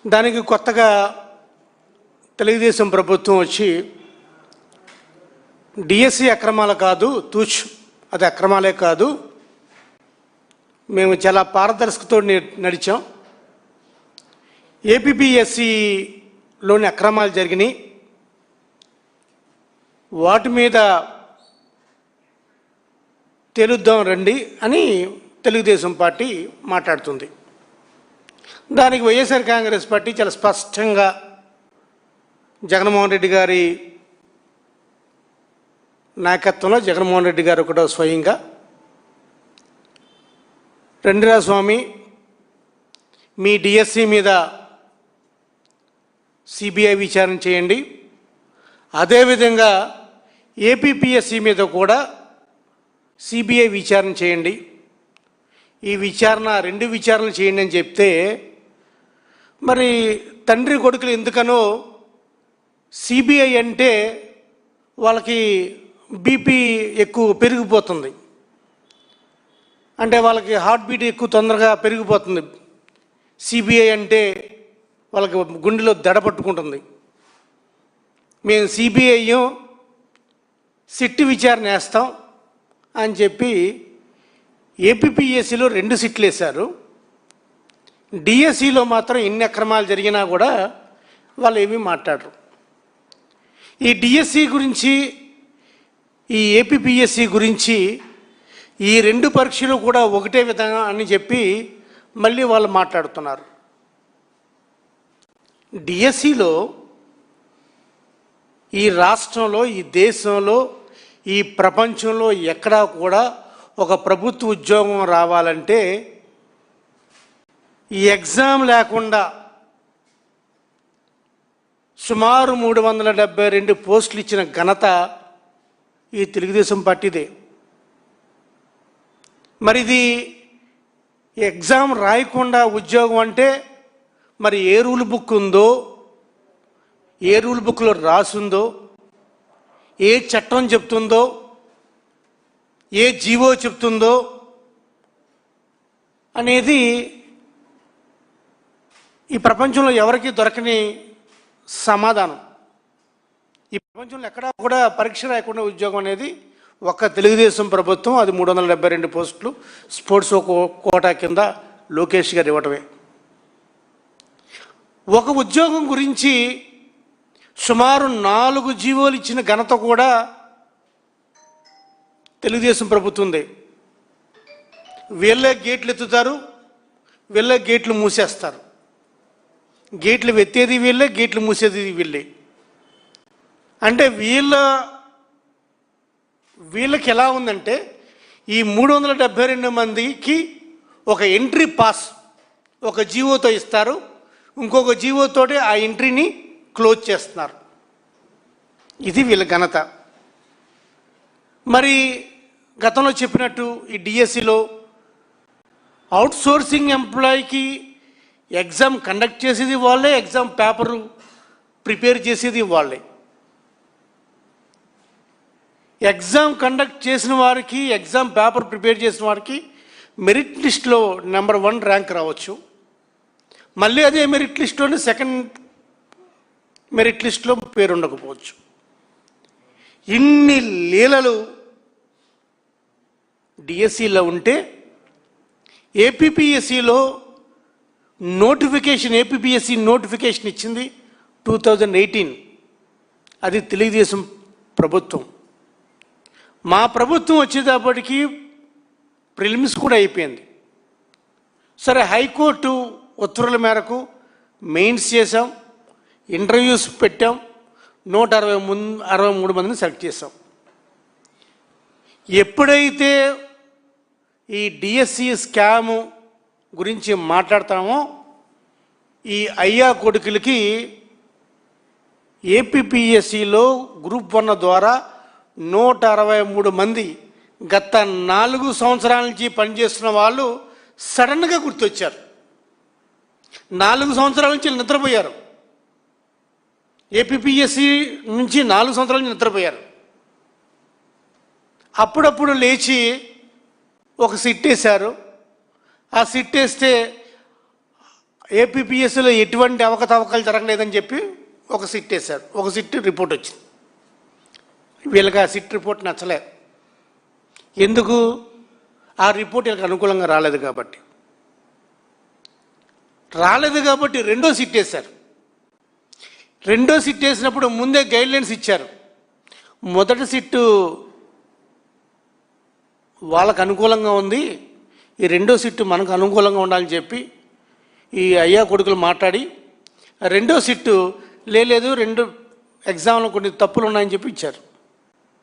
దానికి కొత్తగా తెలుగుదేశం ప్రభుత్వం వచ్చి డిఎస్సి అక్రమాలు కాదు, అది అక్రమాలే కాదు, మేము చాలా పారదర్శకతో నడిచాం, ఏపీపీఎస్సిలోని అక్రమాలు జరిగినాయి, వాటి మీద తేలుద్దాం రండి అని తెలుగుదేశం పార్టీ మాట్లాడుతుంది. దానికి వైఎస్ఆర్ కాంగ్రెస్ పార్టీ చాలా స్పష్టంగా జగన్మోహన్ రెడ్డి గారి నాయకత్వంలో జగన్మోహన్ రెడ్డి గారు కూడా స్వయంగా రండిరా స్వామి, మీ డిఎస్సి మీద సిబిఐ విచారణ చేయండి, అదేవిధంగా ఏపీపీఎస్సి మీద కూడా సిబిఐ విచారణ చేయండి, ఈ రెండు విచారణలు చేయండి అని చెప్తే మరి తండ్రి కొడుకులు ఎందుకనో సిబిఐ అంటే వాళ్ళకి బీపీ ఎక్కువ పెరిగిపోతుంది, అంటే వాళ్ళకి హార్ట్ బీట్ ఎక్కువ తొందరగా పెరిగిపోతుంది, సిబిఐ అంటే వాళ్ళకి గుండెలో దడ పట్టుకుంటుంది. మేము సిబిఐ సిట్ విచారణ వేస్తాం అని చెప్పి ఏపీపీఎస్సిలో 2 సిట్లు వేశారు. డిఎస్సిలో మాత్రం ఎన్ని అక్రమాలు జరిగినా కూడా వాళ్ళు ఏమీ మాట్లాడరు. ఈ డిఎస్సి గురించి, ఈ ఏపీపీఎస్సి గురించి ఈ 2 పరీక్షలు కూడా ఒకటే విధంగా అని చెప్పి మళ్ళీ వాళ్ళు మాట్లాడుతున్నారు. డిఎస్సిలో ఈ రాష్ట్రంలో, ఈ దేశంలో, ఈ ప్రపంచంలో ఎక్కడా కూడా ఒక ప్రభుత్వ ఉద్యోగం రావాలంటే ఈ ఎగ్జామ్ లేకుండా సుమారు 372 పోస్టులు ఇచ్చిన ఘనత ఈ తెలుగుదేశం పార్టీదే. మరి ఇది ఎగ్జామ్ రాయకుండా ఉద్యోగం అంటే మరి ఏ రూల్ బుక్ ఉందో, ఏ రూల్ బుక్లో రాసుందో, ఏ చట్టం చెప్తుందో, ఏ జీవో చెప్తుందో అనేది ఈ ప్రపంచంలో ఎవరికి దొరకని సమాధానం. ఈ ప్రపంచంలో ఎక్కడా కూడా పరీక్ష రాయకుండా ఉద్యోగం అనేది ఒక్క తెలుగుదేశం ప్రభుత్వం, అది 372 పోస్టులు స్పోర్ట్స్ కోటా కింద లోకేష్ గారు ఇవ్వటమే. ఒక ఉద్యోగం గురించి సుమారు 4 జీవోలు ఇచ్చిన ఘనత కూడా తెలుగుదేశం ప్రభుత్వందే. వీళ్ళే గేట్లు ఎత్తుతారు, వీళ్ళే గేట్లు మూసేస్తారు, గేట్లు ఎత్తేది వీళ్ళే, గేట్లు మూసేది వీళ్ళే. అంటే వీళ్ళకి ఎలా ఉందంటే ఈ 372 మందికి ఒక ఎంట్రీ పాస్ ఒక జీవోతో ఇస్తారు, ఇంకొక జీవోతోటి ఆ ఎంట్రీని క్లోజ్ చేస్తున్నారు. ఇది వీళ్ళ ఘనత. మరి గతంలో చెప్పినట్టు ఈ డిఎస్సిలో అవుట్సోర్సింగ్ ఎంప్లాయీకి ఎగ్జామ్ కండక్ట్ చేసేది వాళ్ళే, ఎగ్జామ్ పేపరు ప్రిపేర్ చేసేది వాళ్ళే. ఎగ్జామ్ కండక్ట్ చేసిన వారికి, ఎగ్జామ్ పేపర్ ప్రిపేర్ చేసిన వారికి మెరిట్ లిస్ట్లో నెంబర్ 1 ర్యాంక్ రావచ్చు, మళ్ళీ అదే మెరిట్ లిస్ట్లోనే సెకండ్ మెరిట్ లిస్ట్లో పేరు ఉండకపోవచ్చు. ఇన్ని లీలలు డిఎస్సిలో ఉంటే ఏపీపీఎస్సిలో ఏపీపీఎస్సి నోటిఫికేషన్ ఇచ్చింది 2018, అది తెలుగుదేశం ప్రభుత్వం. మా ప్రభుత్వం వచ్చేటప్పటికి ప్రిలిమ్స్ కూడా అయిపోయింది. సరే, హైకోర్టు ఉత్తర్వుల మేరకు మెయిన్స్ చేసాం, ఇంటర్వ్యూస్ పెట్టాం, 163 మందిని సెలెక్ట్ చేసాం. ఎప్పుడైతే ఈ డిఎస్సి స్కాము గురించి మాట్లాడతామో ఈ అయ్యా కొడుకులకి ఏపీపీఎస్సిలో గ్రూప్ 1 ద్వారా 163 మంది గత 4 సంవత్సరాల నుంచి పనిచేస్తున్న వాళ్ళు సడన్గా గుర్తొచ్చారు. 4 సంవత్సరాల నుంచి నిద్రపోయారు, ఏపీపీఎస్సి నుంచి 4 సంవత్సరాల నుంచి నిద్రపోయారు. అప్పుడప్పుడు లేచి ఒక సిట్ వేశారు. ఆ సిట్ వేస్తే ఏపీపీఎస్సీలో ఎటువంటి అవకతవకలు జరగలేదని చెప్పి ఒక సిట్ వేశారు. ఒక సిట్ రిపోర్ట్ వచ్చింది. వీళ్ళకి ఆ సిట్ రిపోర్ట్ నచ్చలే. ఎందుకు? ఆ రిపోర్ట్ వీళ్ళకి అనుకూలంగా రాలేదు కాబట్టి రెండో సిట్ వేశారు. రెండో సిట్ వేసినప్పుడు ముందే గైడ్లైన్స్ ఇచ్చారు. మొదటి సిట్టు వాళ్ళకు అనుకూలంగా ఉంది, ఈ రెండో సిట్టు మనకు అనుకూలంగా ఉండాలని చెప్పి ఈ అయ్యా కొడుకులు మాట్లాడి రెండో సిట్టు లేదు, రెండు ఎగ్జామ్లో కొన్ని తప్పులు ఉన్నాయని చెప్పి ఇచ్చారు.